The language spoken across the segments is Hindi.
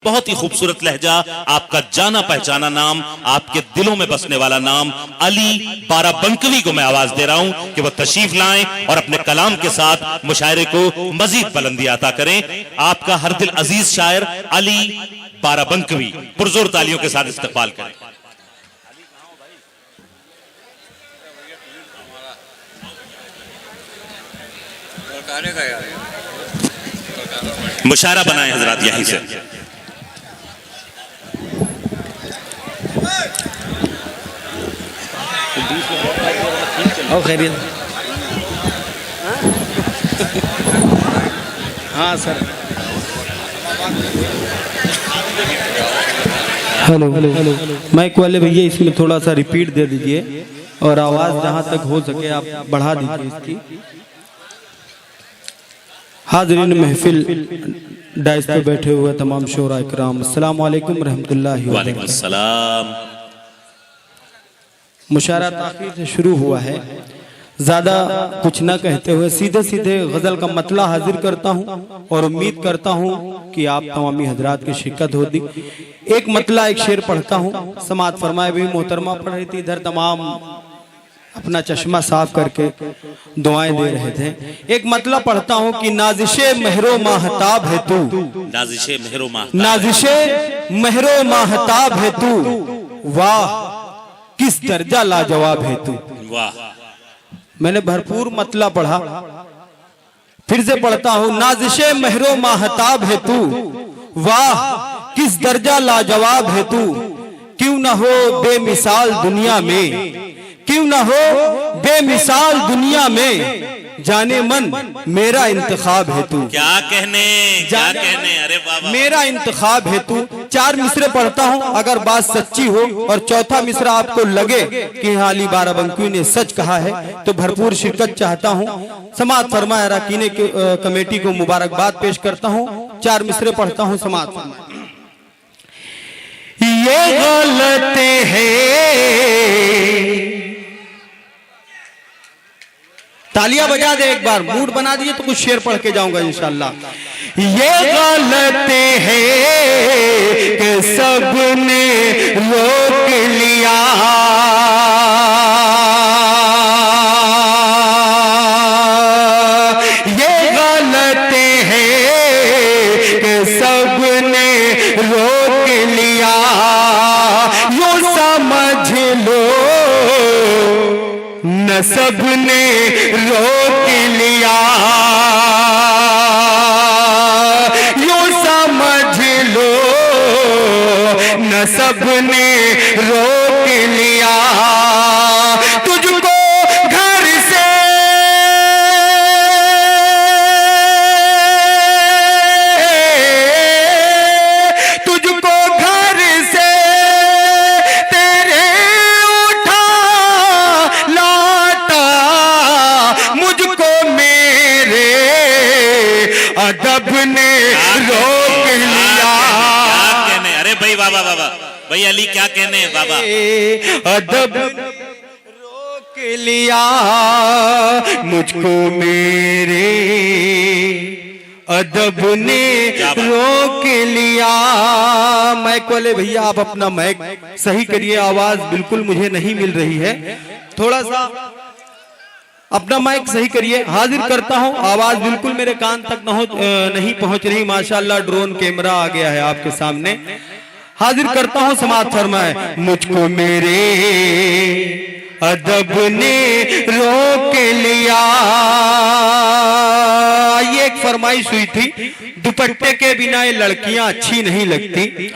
बहुत ही खूबसूरत लहजा, आपका जाना पहचाना नाम, आपके दिलों में बसने वाला नाम अली बाराबंकवी को मैं आवाज दे रहा हूं कि वो तशरीफ लाएं और अपने कलाम के साथ मुशायरे को मजीद बुलंदी अता करें। आपका हर दिल अजीज शायर अली बाराबंकवी पुरजोर तालियों के साथ इस्तकबाल करें। मुशायरा बनाए हजरात यहीं से। खैरियत? हाँ सर। हेलो हेलो, माइक वाले भैया इसमें थोड़ा सा रिपीट दे दीजिए और आवाज जहाँ तक हो सके आप बढ़ा दीजिए इसकी। हाज़रीन महफिल, डाइस पे बैठे हुए तमाम शोरा इकराम, अस्सलाम वालेकुम रहमतुल्लाहि व वालेकुम अस्सलाम। मुशायरा ताख़ीर से शुरू हुआ है। ज़्यादा कुछ ना कहते हुए सीधे सीधे गज़ल का मतला हाजिर करता हूँ और उम्मीद करता हूँ कि आप तमामी हजरात की शिरकत होगी। एक मतला एक शेर पढ़ता हूँ, समात फरमाए भी मोहतरमा पढ़ रही थी, इधर तमाम अपना चश्मा साफ करके दुआएं दे रहे थे। एक मतलब पढ़ता हूँ कि नाजिशे महरो माहताब है तू, नाजिशे महरो माहताब, नाजिशे महरो माहताब है तू, वाह किस दर्जा लाजवाब है तू। वाह, मैंने भरपूर मतलब पढ़ा, फिर से पढ़ता हूँ। नाजिशे महरो माहताब है तू, वाह किस दर्जा लाजवाब है तू। क्यों ना हो बेमिसाल दुनिया में, क्यों ना हो बेमिसाल दुनिया में, जाने मन मेरा इंतखाब है तू। क्या कहने, क्या कहने, अरे बाबा मेरा इंतखाब है तू। 4 मिसरे पढ़ता हूँ, अगर बात सच्ची हो और चौथा मिसरा आपको लगे कि अली बाराबंकवी ने सच कहा है तो भरपूर शिरकत चाहता हूँ। समात फरमाए अरकान कमेटी को मुबारकबाद पेश करता हूँ। 4 मिसरे पढ़ता हूँ। समात फरमाए। ये गलत है, तालियां बजा दे एक बार, मूड बना दिए तो कुछ शेर पढ़ के जाऊंगा इंशाल्लाह। ये गलत है कि सबने रोक लिया, ये गलत है कि सबने रोक लिया, यूं समझ लो न सबने रोक लिया, यूं समझ लो न सबने रोक लिया। तुझको घर से तुझको घर से तेरे उठा लाता, मुझको मेरे अदब ने रोक लिया। क्या कहने, अरे भाई बाबा बाबा भाई अली क्या कहने बाबा, अदब रोक लिया, मुझको मेरे अदब ने रोक लिया। माइक वाले भैया आप अपना माइक सही करिए, आवाज बिल्कुल मुझे नहीं मिल रही है, थोड़ा सा अपना माइक सही करिए। हाजिर करता हूं, आवाज बिल्कुल मेरे कान तक नहीं पहुंच रही। माशाल्लाह ड्रोन कैमरा आ गया है आपके सामने। हाजिर करता हूं। समात फरमाए। मुझको मेरे अदब ने रोक लिया। ये एक फरमाइश हुई थी, दुपट्टे के बिना ये लड़कियां अच्छी नहीं लगती,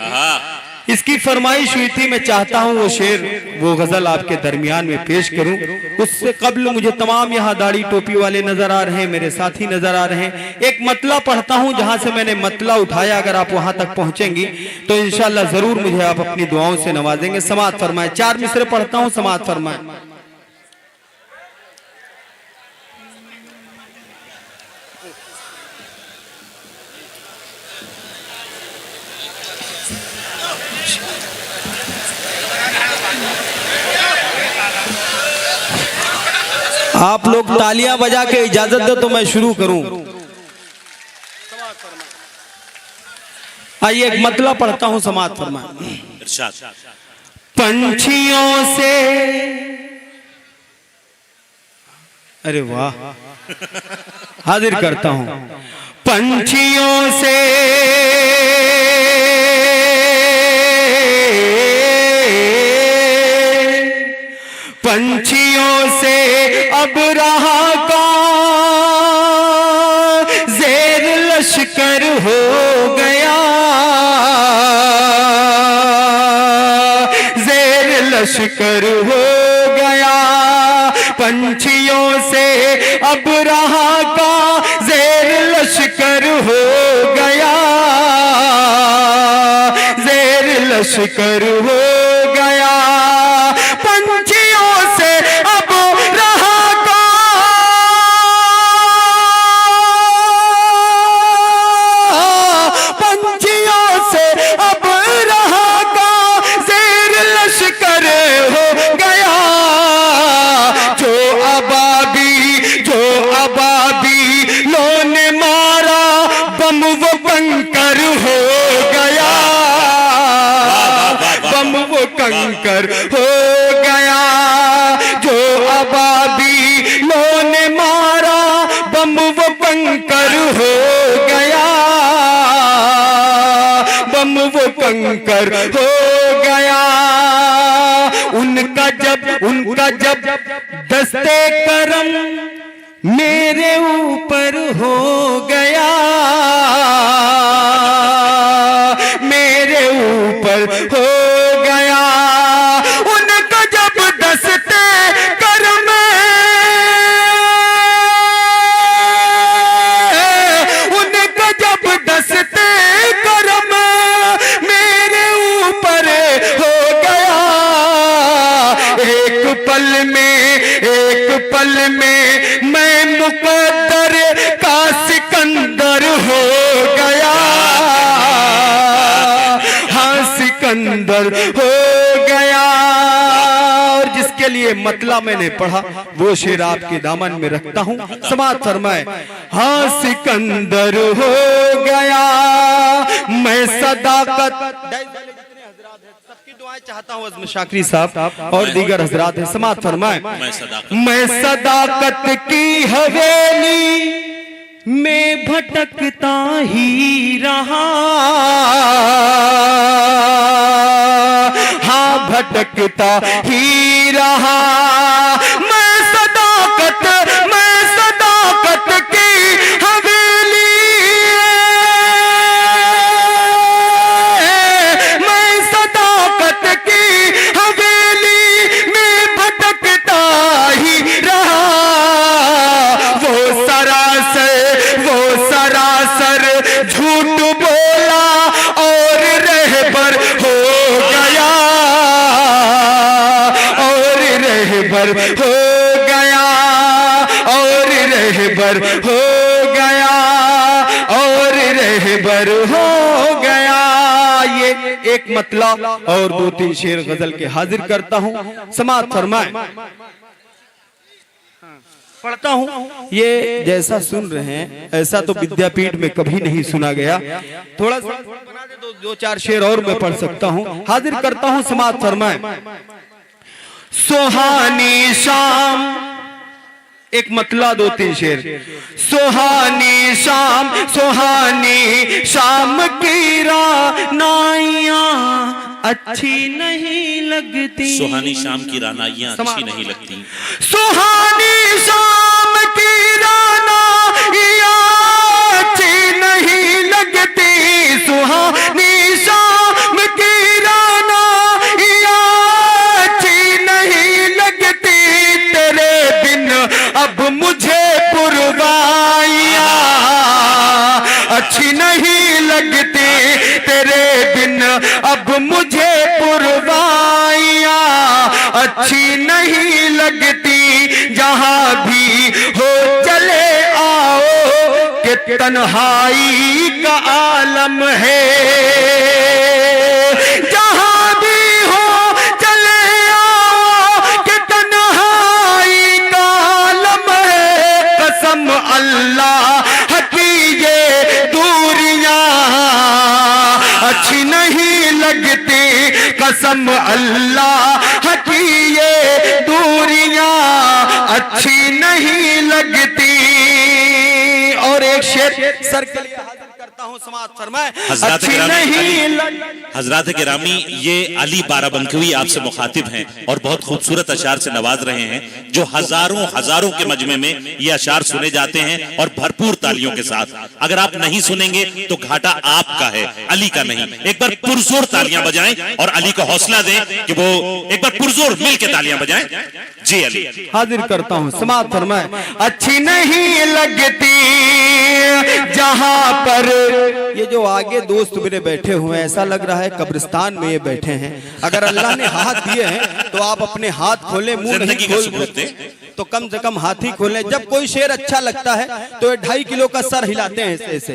इसकी फरमाइश हुई थी। मैं चाहता हूं वो शेर, वो गजल आपके दरमियान में पेश करूं। उससे कबल मुझे तमाम यहाँ दाढ़ी टोपी वाले नजर आ रहे हैं, मेरे साथी नजर आ रहे हैं। एक मतला पढ़ता हूं, जहां से मैंने मतला उठाया, अगर आप वहां तक पहुंचेंगी तो इंशाल्लाह जरूर मुझे आप अपनी दुआओं से नवाजेंगे। समात फरमाए। 4 मिसरे पढ़ता हूं। समात फरमाए। आप लोग तालियां बजा के इजाजत दो तो मैं शुरू करूं। आइए एक मतलब पढ़ता हूं, समाज फरमाए। इरशाद। पंछियों से, अरे वाह, हाजिर करता हूं। पंछियों से पंछियों से अब रहा कौन, ज़ेर लश्कर हो गया, ज़ेर लश्कर हो गया। पंछियों से अब रहा कौन, ज़ेर लश्कर हो गया, ज़ेर लश्कर हो गया। कंकर हो गया जो अबाबीलों ने मारा, बम वो कंकर हो गया, बम वो कंकर हो गया। उनका जब दस्ते करम मेरे ऊपर हो गया, मेरे ऊपर हो गया। उनका जब दस्ते करम उनका जब दस्ते करम मेरे ऊपर हो गया, एक पल में मैं मुकद्दर का सिकंदर हो गया, हाँ सिकंदर हो गया। और जिसके लिए मतलब मैंने पढ़ा वो शेर आपके दामन में रखता हूं, समाअत फरमाए। हाँ सिकंदर हो गया मैं सदाकत, सबकी दुआएं चाहता हूं अज़म शाकरी साहब और दीगर हजरात हैं, समाअत फरमाए। मैं सदाकत की हवेली में भटकता ही रहा, हाँ भटकता ही रहा। मैं सदाकत की हवेली, मैं सदाकत की हवेली में भटकता ही रहा। वो सरासर झूठ बोला और रहबर हो गया, और रहबर हो गया, और रहबर हो गया, और रहबर हो गया। ये एक मतलब और दो तीन शेर गजल के हाजिर करता हूं, समाअत फरमाए। पढ़ता हूं, ये जैसा सुन रहे हैं ऐसा तो विद्यापीठ में कभी नहीं सुना गया। थोड़ा सा बना दे, दो चार शेर और मैं पढ़ सकता हूं, हाजिर करता हूं, समाअत फरमाए। सुहानी शाम, एक मतला दो तीन शेर। सुहानी शाम की रानाइयां अच्छी नहीं लगती, सुहानी शाम की रानाइयां अच्छी नहीं लगती, सुहानी शाम की रानाइयां अच्छी नहीं लगती, सुहानी शाम की रानाइयां अच्छी नहीं लगती। तेरे बिन अब मुझे पुरवाइयां अच्छी नहीं लगती, तेरे बिन अब मुझे पुरवाइयां अच्छी नहीं लगती। जहां भी हो चले आओ कि तन्हाई का आलम है, जहां भी हो चले आओ कि तन्हाई का आलम है। कसम अल्लाह की ये दूरियां नहीं लगती, कसम अल्लाह की ये दूरियां अच्छी नहीं लगती। और एक शेर सर के लिए हाजिर करता हूं, समाअत फरमाए। अच्छी नहीं हजरात गिरामी, ये अली बाराबंकवी आपसे मुखातिब हैं और बहुत खूबसूरत अशार से नवाज रहे हैं, जो हजारों हजारों के मजमे में ये अशार सुने जाते हैं और भरपूर तालियों के साथ। अगर आप नहीं सुनेंगे तो घाटा आपका है, अली का नहीं। एक बार पुरजोर तालियां बजाएं और अली को हौसला दें कि वो एक बार पुरजोर मिल के तालियां बजाएं। जी अली, हाजिर करता हूं, समाअत फरमाए। अच्छी नहीं लगती जहां पर, ये जो आगे दोस्त मेरे बैठे हुए हैं, ऐसा लग रहा है कब्रिस्तान में ये बैठे हैं। अगर अल्लाह ने हाथ दिए हैं तो आप अपने हाथ खोले, मुंह नहीं खोलते तो कम से कम हाथ ही खोलें। जब कोई शेर अच्छा लगता है तो ये 2.5 किलो का सर हिलाते हैं ऐसे ऐसे,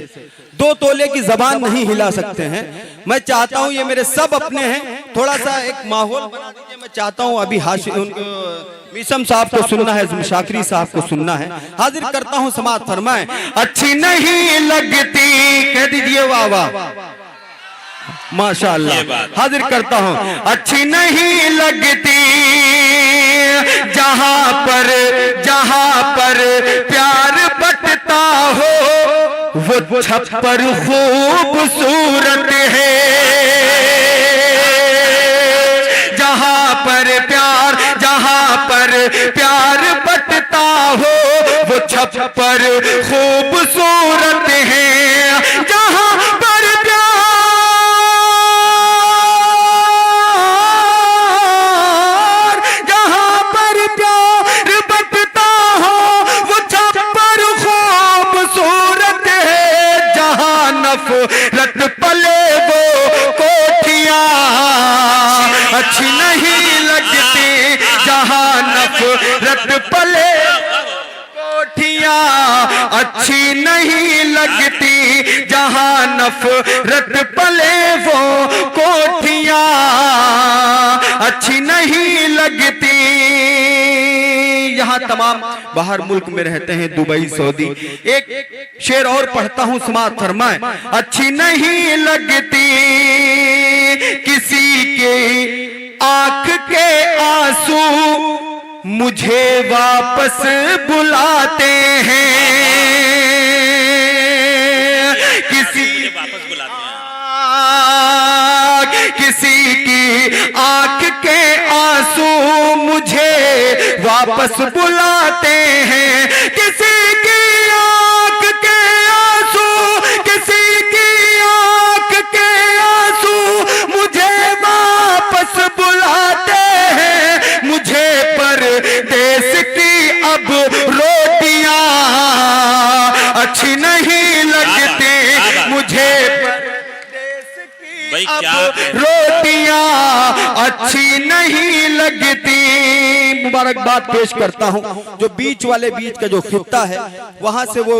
2 तोले की जबान नहीं हिला सकते हैं। मैं चाहता हूं, ये मेरे सब अपने हैं, थोड़ा सा एक माहौल बना दीजिए। मैं चाहता हूं अभी मीसम साहब को सुनना है, शाकरी साहब को सुनना है। हाजिर करता हूं, समाअत फरमाए। अच्छी नहीं लगती, कह दीजिए वाह वाह, माशाअल्लाह। हाजिर करता हूं, अच्छी नहीं लगती जहां पर प्यार बटता हो, वो छप्पर खूबसूरत है। जहां पर प्यार बटता हो, वो छप्पर खूबसूरत है। जहां पर प्यार बटता हो, वो छप्पर खूबसूरत है। जहां नफरत पले वो कोठियां अच्छी नहीं लगती, जहां नफरत पले कोठियां अच्छी नहीं लगती, जहां नफरत पले वो कोठियां अच्छी नहीं लगती। यहाँ तमाम बाहर मुल्क में रहते हैं, दुबई, सऊदी। एक शेर और पढ़ता हूँ, समाअत फरमाए। अच्छी नहीं लगती किसी के आंख के आंसू, मुझे वापस बुलाते हैं। किसी की आंख के आंसू मुझे वापस बुलाते हैं। किसी की आंख के आंसू, किसी की आंख के आंसू मुझे वापस बुलाते हैं। मुझे परदेस की अब रोटियां अच्छी नहीं लगती, मुझे अब रोटियां अच्छी नहीं लगती। मुबारकबाद पेश करता हूं, जो बीच वाले बीच का जो खित्ता है, वहां से वो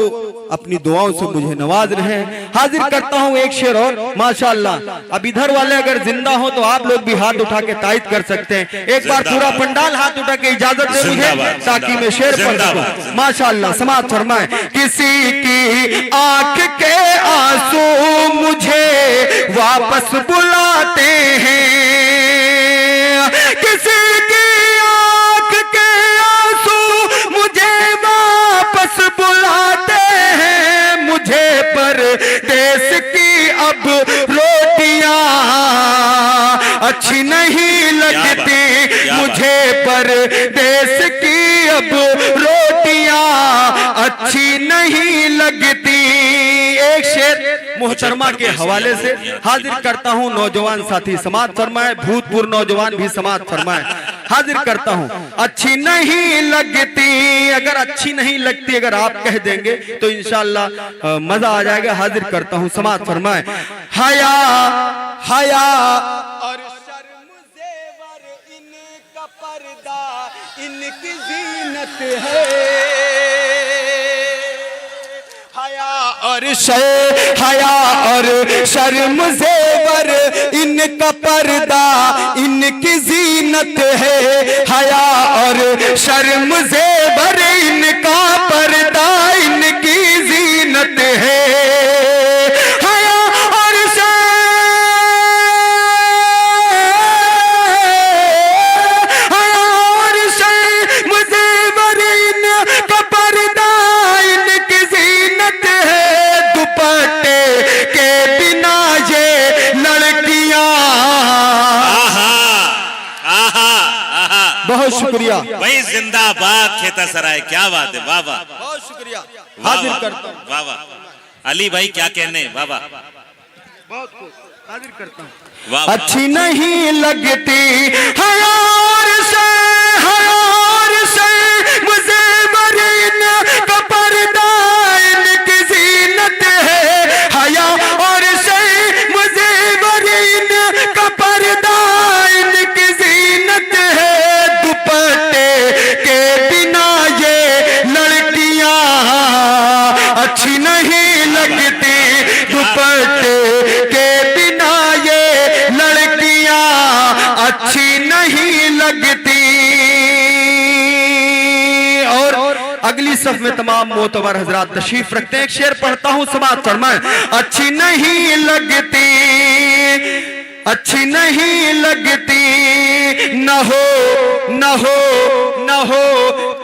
अपनी दुआओं से मुझे नवाज रहे हैं। हाजिर करता हूं एक शेर और, माशाअल्लाह। अब इधर वाले अगर जिंदा हो तो आप लोग भी हाथ उठा के तायद कर सकते हैं। एक बार पूरा पंडाल हाथ उठा के इजाजत दे मुझे, ताकि मैं शेर पढ़ सकूं। माशाअल्लाह, समाअत फरमाए। किसी की आंख के आंसू मुझे वापस बुलाते हैं। किसी की आंख के आंसू मुझे वापस बुलाते हैं। मुझे परदेस की अब रोटियां अच्छी नहीं लगती, मुझे परदेस की अब रोटियां अच्छी नहीं लगती। एक शेर मोहतरमा के हवाले से हाजिर करता हूं, नौजवान साथी समाअत फरमाए, भूतपूर्व नौजवान भी समाअत फरमाए। हाजिर करता हूं, अच्छी नहीं लगती, अगर अच्छी नहीं लगती अगर आप कह देंगे तो इंशाअल्लाह मजा आ जाएगा। हाजिर करता हूं, समाअत फरमाए। हया हया और शर्म ज़ेवर इनका पर्दा, इनकी ज़ीनत है। हया और शर्म ज़ेवर इनका पर्दा, इनकी ज़ीनत है। हया और शर्म ज़ेवर इनका पर्दा, इनकी ज़ीनत है। हया और शर्म बहुत शुक्रिया। भाई जिंदाबाद खेतासराय, क्या बात है, वाह वाह, बहुत शुक्रिया। वाह हाजिर वाह, करता हूँ, वाह वाह। अली भाई क्या कहने, वाह वाह, बहुत खुश, हाजिर करता हूँ। वाह वाह। अच्छी नहीं लगती हयार से मुझे बरीन का पर्दा इनकी जीनत है। हया और से मुझे बरीन का पर्दा इनकी जीनत है। दुपट्टे के बिना ये लड़कियां अच्छी नहीं लगती। दुपट्टे के बिना ये लड़कियां अच्छी नहीं लगती। और अगली सफ में तमाम मोतबर हजरात तशरीफ रखते हैं। एक शेर पढ़ता हूं, समाअत फरमाएं। अच्छी नहीं लगती, अच्छी नहीं लगती, न हो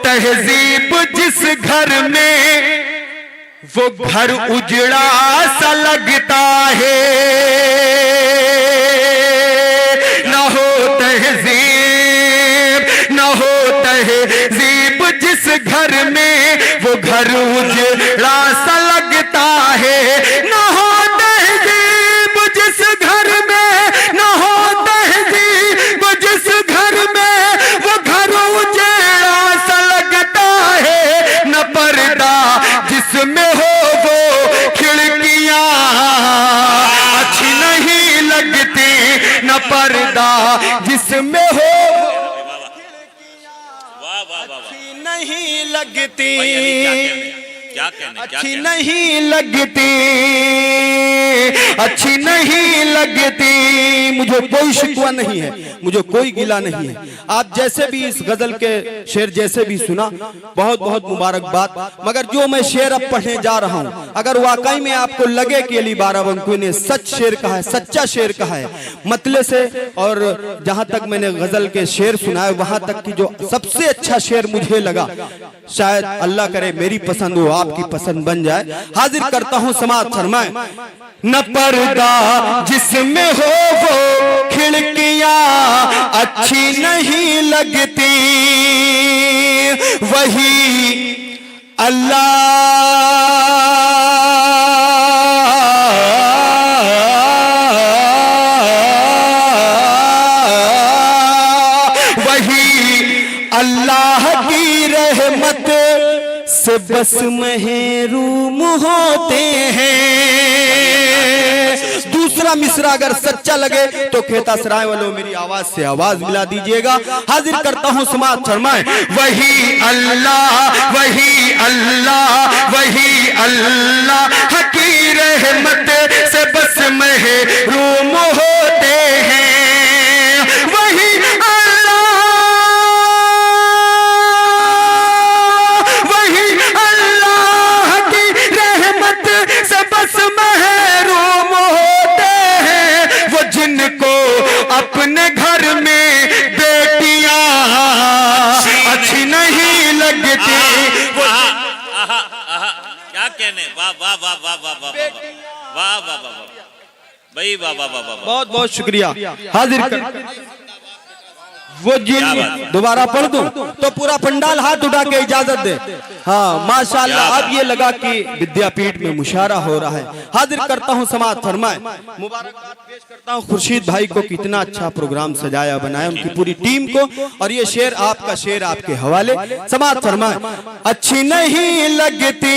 तहजीब जिस घर में वो घर उजड़ा सा लगता है। न हो तहजीब जिस घर में वो घर उजड़ा सा लगता है। न हो तहजीब जिस घर में, न हो तहजीब जिस घर में वो घर उजड़ा सा लगता है। न पर्दा जिसमें हो वो खिड़कियां अच्छी नहीं लगती। न पर्दा जिसमें हो अच्छी नहीं लगती, अच्छी नहीं लगती, अच्छी नहीं लगती। मुझे कोई शिकवा नहीं है, मुझे कोई गिला नहीं है। आप जैसे भी इस गजल के शेर जैसे भी सुना, बहुत बहुत मुबारकबाद। मगर जो मैं शेर अब पढ़ने जा रहा हूं, अगर वाकई में आपको लगे कि अली बाराबंकी ने सच शेर कहा है, सच्चा शेर कहा है मतले से, और जहां तक मैंने गजल के शेर सुनाए वहां तक की जो सबसे अच्छा शेर मुझे लगा, शायद अल्लाह करे मेरी पसंद हो, आपकी पसंद बन जाए। हाजिर करता हूं, समाअत फरमाएं। न पर्दा जिसमें हो वो खिड़कियां अच्छी नहीं लगती। वही अल्लाह की रहमत से बस महरूम होते हैं। दूसरा मिसरा अगर सच्चा लगे तो खेतासराय वालों मेरी आवाज से आवाज मिला दीजिएगा। हाजिर करता हूं, समाअत फरमाएं। वही अल्लाह, वही अल्लाह, वही अल्लाह की रहमत से बस महरूम होते हैं। वही अपने घर में बेटियां अच्छी नहीं लगती। क्या कहने, वाह वाह वाह वाह वाह वाह वाह वाह वाह भाई, वाह वाह वाह वाह, बहुत बहुत शुक्रिया। हाजिर कर वो जिन दोबारा पढ़ दूं तो पूरा पंडाल हाथ उठा के इजाजत दे। हाँ माशाल्लाह, अब ये लगा कि विद्यापीठ में मुशारा हो रहा है। हाजिर करता हूँ, समाअत फरमाएं। मुबारकबाद पेश करता हूँ खुर्शीद भाई को, कितना अच्छा प्रोग्राम सजाया बनाया, उनकी पूरी टीम को। और ये शेर आपका शेर आपके हवाले, समाअत फरमाएं। अच्छी नहीं लगती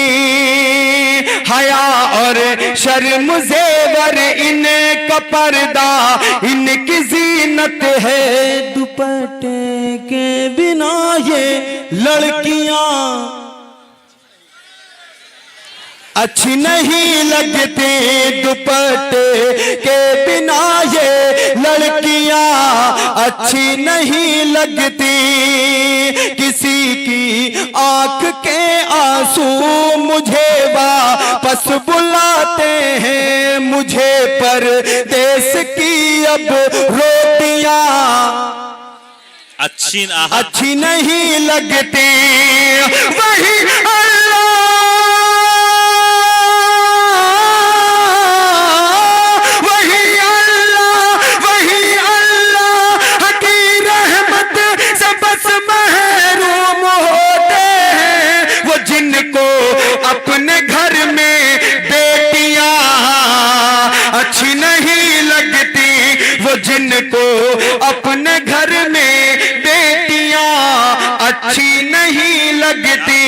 हया और शर्म ज़ेवर इनका पर्दा इनकी जीनत है। दुपट्टे के बिना ये लड़कियां अच्छी नहीं लगती। दुपट्टे के बिना ये लड़कियां अच्छी नहीं लगती। किसी की आंख के आंसू मुझे वापस बुलाते हैं। मुझे परदेस की अब रोटियां अच्छी नहीं लगती। वही जिनको अपने घर में बेटियां अच्छी नहीं लगती।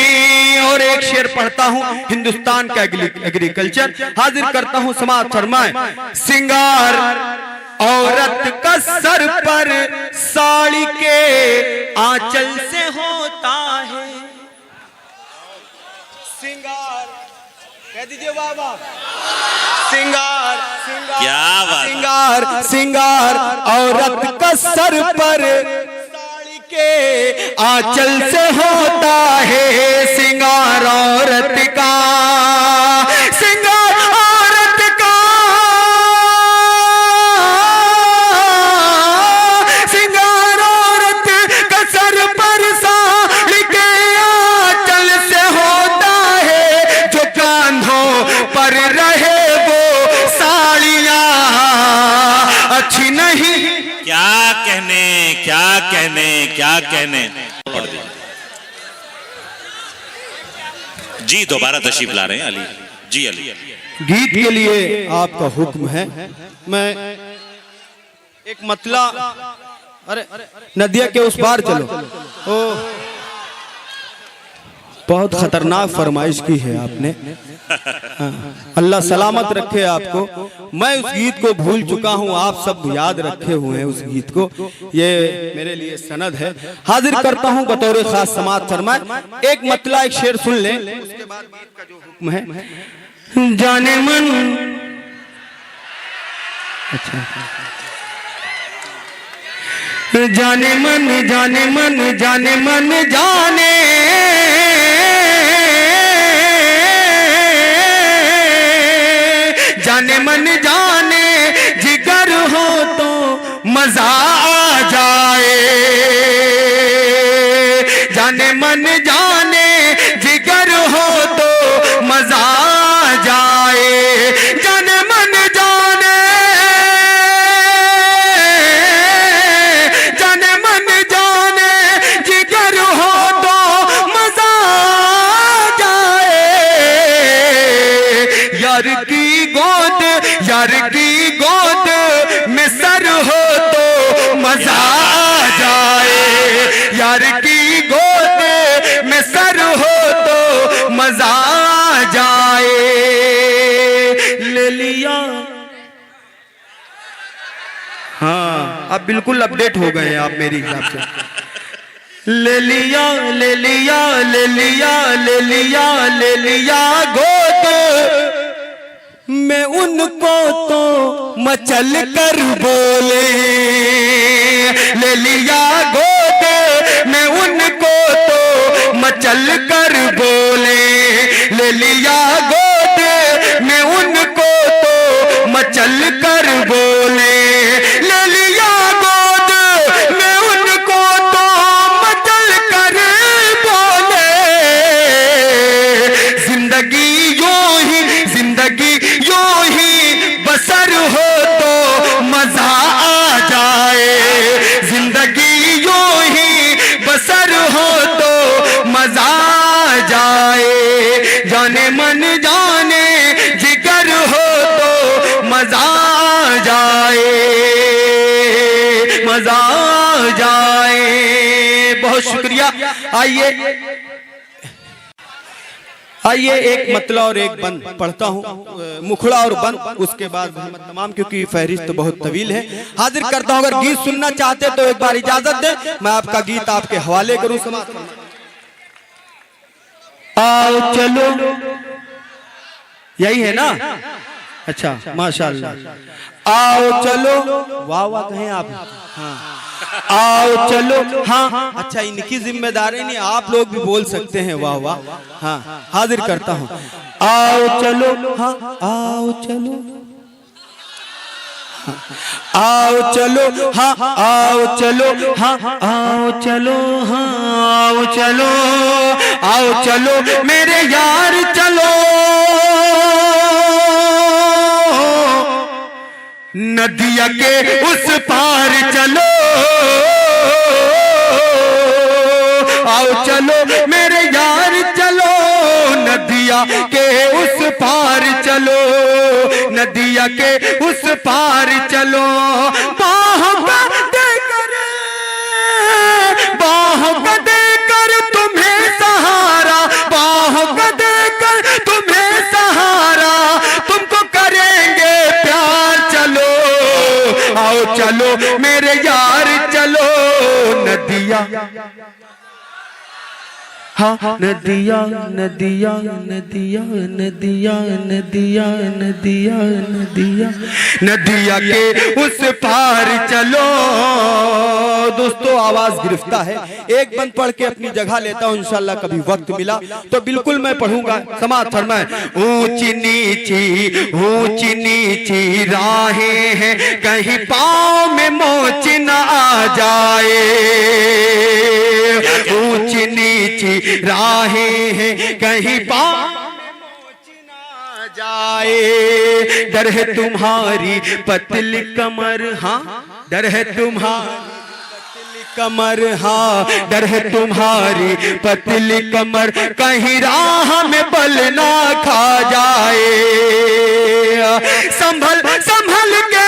और एक शेर पढ़ता हूँ हिंदुस्तान का एग्रीकल्चर, हाजिर करता हूँ, समाज फरमाए। सिंगार औरत का सर पर साड़ी के आंचल से होता है। सिंगार कह दीजिए बाबा, सिंगार सिंगार क्या बात, सिंगार सिंगार औरत का सर पर साड़ी के आंचल से होता है। सिंगार औरत का, सिंगार औरत का, सिंगार औरत का सर पर साड़ी के आंचल से होता है। जो कांधों पर रहे वो साड़ियां अच्छी नहीं। क्या कहने, क्या कहने, क्या कहने। पढ़ दीजिए जी, दोबारा तशरीफ ला रहे हैं अली जी। अली गीत के लिए आपका हुक्म है। मैं एक मतला, अरे नदिया के उस पार चलो। ओ बहुत खतरनाक फरमाइश की है आपने। अल्लाह सलामत रखे आपको। मैं उस गीत को भूल चुका हूँ, आप सब याद रखे हुए हैं उस गीत को। ये मेरे लिए सनद है। हाजिर करता हूँ बतौर खास समाज फरमाए। एक मतला, एक शेर सुन लें, उसके बाद गीत का जो हुक्म है। जाने मन, अच्छा, जाने मन, जाने मन, जाने मन, जाने जाने मन, जाने जिगर हो तो मजा आ जाए। जाने मन, जाने जिगर हो तो मजा आ जाए। जाने मन, जाने, जाने मन, जाने जिगर हो तो मजा आ जाए। यार की गोद, यार की गोद में सर हो तो मजा आ जाए। यार की गोद में सर हो तो मजा आ जाए। ले लिया, हाँ अब बिल्कुल अपडेट हो गए आप मेरी हिसाब से। ले लिया, ले लिया, ले लिया, ले लिया, ले लिया गोद मैं उनको तो मचल कर बोले। ले लिया गोद मैं उनको तो मचल कर बोले। ले लिया गोद मैं उनको तो मचल कर बोले। ले लिया गोद मैं उनको तो मचल कर बोले। जिंदगी यूं ही, जिंदगी यूं ही बसर हो तो मजा आ जाए। जिंदगी यूं ही बसर हो तो मजा आ जाए। जाने मन, जाने जिगर हो तो मजा आ जाए, मजा आ जाए। बहुत शुक्रिया। आइए आइए एक मतला और एक बंद पढ़ता हूँ, मुखड़ा और बंद, उसके बाद तमाम, क्योंकि फहरिस्त तो बहुत तवील है। हाजिर करता हूँ, अगर गीत सुनना चाहते तो एक बार इजाजत दे, मैं आपका गीत आपके हवाले करूँ। आओ चलो, यही है ना? अच्छा माशाल्लाह। आओ चलो, वाह वाह कहें आप। हाँ आओ चलो, हाँ अच्छा इनकी जिम्मेदारी नहीं, आप लोग भी बोल सकते हैं वाह वाह। हाँ हाजिर करता हूँ। आओ चलो, हाँ आओ चलो, आओ चलो, हाँ आओ चलो, हाँ आओ चलो, हाँ आओ चलो, आओ चलो मेरे यार चलो, नदिया के उस पार चलो। आओ चलो मेरे यार चलो, नदिया के उस पार चलो, नदिया के उस पार चलो। चलो मेरे यार चलो नदिया, हाँ नदिया नदिया नदिया नदिया नदिया नदिया नदिया नदिया के उस पार चलो। दोस्तों आवाज गिरफ्ता है, एक बंद पढ़ के अपनी जगह लेता हूँ, इंशाल्लाह कभी वक्त मिला तो बिल्कुल मैं पढ़ूंगा। समाज फरमाए, ऊंची नीची राहें हैं कहीं पाँव में मोच न आ जाए, ऊंची नीची राहें हैं कहीं पाँव जाए, डर है तुम्हारी पतली कमर, हाँ डर है तुम्हारी पतली कमर, हाँ डर है तुम्हारी पतली कमर कहीं राह में बल ना खा जाए, संभल संभल के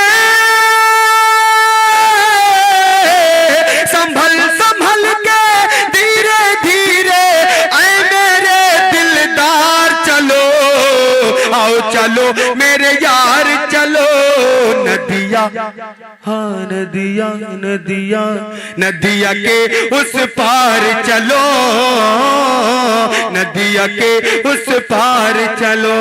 संभल संभल के धीरे धीरे ऐ मेरे दिलदार चलो, आओ चलो मेरे यार चलो नदिया, हाँ नदिया नदिया नदिया के उस पार चलो, नदिया के उस पार चलो,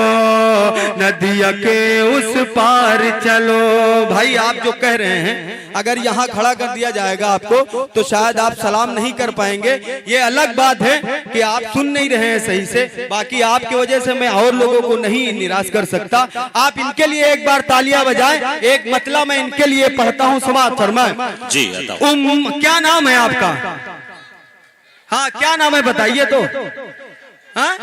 नदिया के उस पार चलो। भाई आप जो कह रहे हैं अगर यहाँ खड़ा कर दिया जाएगा आपको तो शायद आप सलाम नहीं कर पाएंगे, ये अलग बात है कि आप सुन नहीं रहे हैं सही से, बाकी आपकी वजह से मैं और लोगों को नहीं निराश कर सकता। आप इनके लिए एक बार तालियां बजाएं, एक मतलब मैं इनके लिए पढ़ता हूँ। समाज फरमाए जी। क्या नाम है आपका? हाँ क्या नाम है बताइए तो। हाँ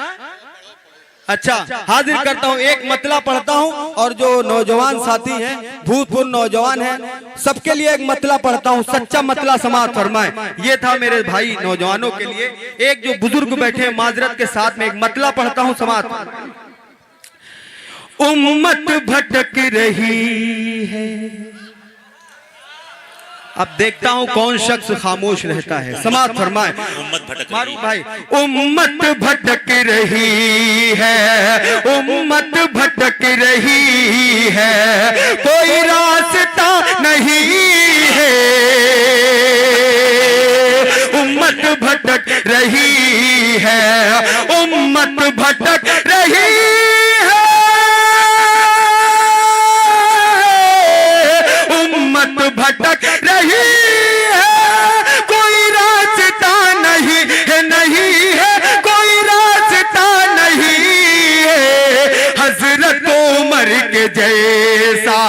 अच्छा हाजिर करता हूँ, एक मतला पढ़ता हूँ और जो नौजवान साथी हैं भूतपूर्व नौजवान हैं सबके लिए एक मतला पढ़ता हूँ, सच्चा मतला समाज फरमाए। ये था मेरे भाई नौजवानों के लिए। एक जो बुजुर्ग बैठे हैं माजरत के साथ में एक मतला पढ़ता हूँ समाज। उम्मत भटक रही है, अब देखता हूं कौन शख्स खामोश रहता है। समाज फरमाए, मारूफ भाई, उम्मत भटक रही है, उम्मत भटक रही है, कोई रास्ता नहीं है, उम्मत भटक रही है, उम्मत भटक रही है, उम्मत भटक रही है, कोई रास्ता नहीं है, नहीं है कोई रास्ता नहीं है, हजरत उमर के जैसा,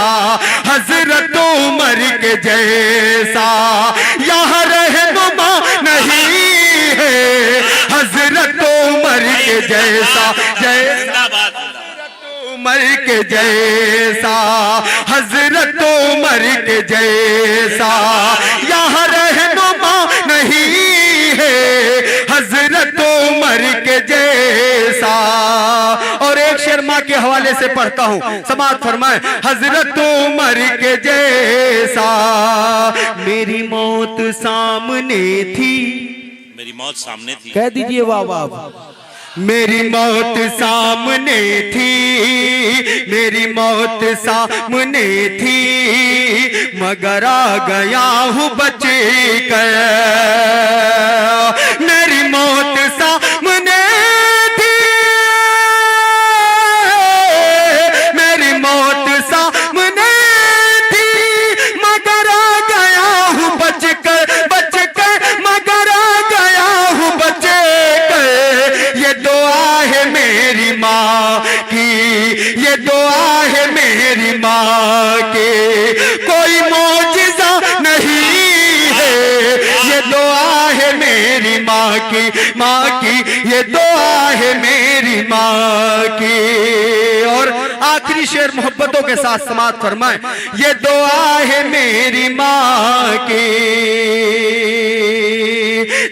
हजरत उमर के जैसा यहाँ रहनुमा नहीं है, हजरत उमर के जैसा, जैसा उमर के जैसा, हजरत उमर के जैसा यहाँ रहनुमा नहीं है, हजरत उमर के जैसा। और एक शेर माँ के हवाले से पढ़ता हूँ, समाज फरमाए, हजरत उमर के जैसा। मेरी मौत सामने थी, मेरी मौत सामने थी, कह दीजिए वाह वाह। मेरी मौत सामने थी, मेरी मौत सामने थी, मगर आ गया हूँ बच कर, मेरी मौत सामने थी, मेरी मौत सामने थी, मगर आ गया हूँ बच कर, बच कर मगर आ गया हूँ बच कर। ये दुआ है मेरी माँ की, ये दुआ है मेरी माँ की, कोई मौजिज़ा नहीं है, ये दुआ है मेरी माँ की, माँ की ये दुआ है मेरी माँ की। और आखिरी शेर मोहब्बतों के साथ समाज फरमाए, ये दुआ है मेरी माँ की,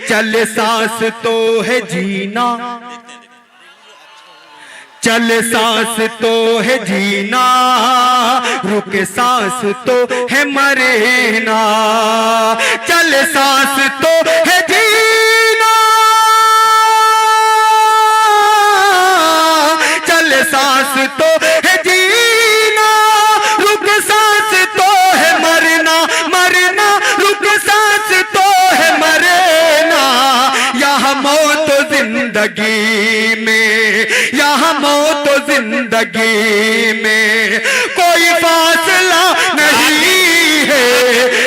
चल सांस तो है जीना, चल सांस तो है जीना, रुक सांस तो है मरना, चल सांस तो है जीना, चल सांस तो है जीना, रुक सांस तो है मरना, जिंदगी में, यहाँ मौत जिंदगी में कोई फासला नहीं है।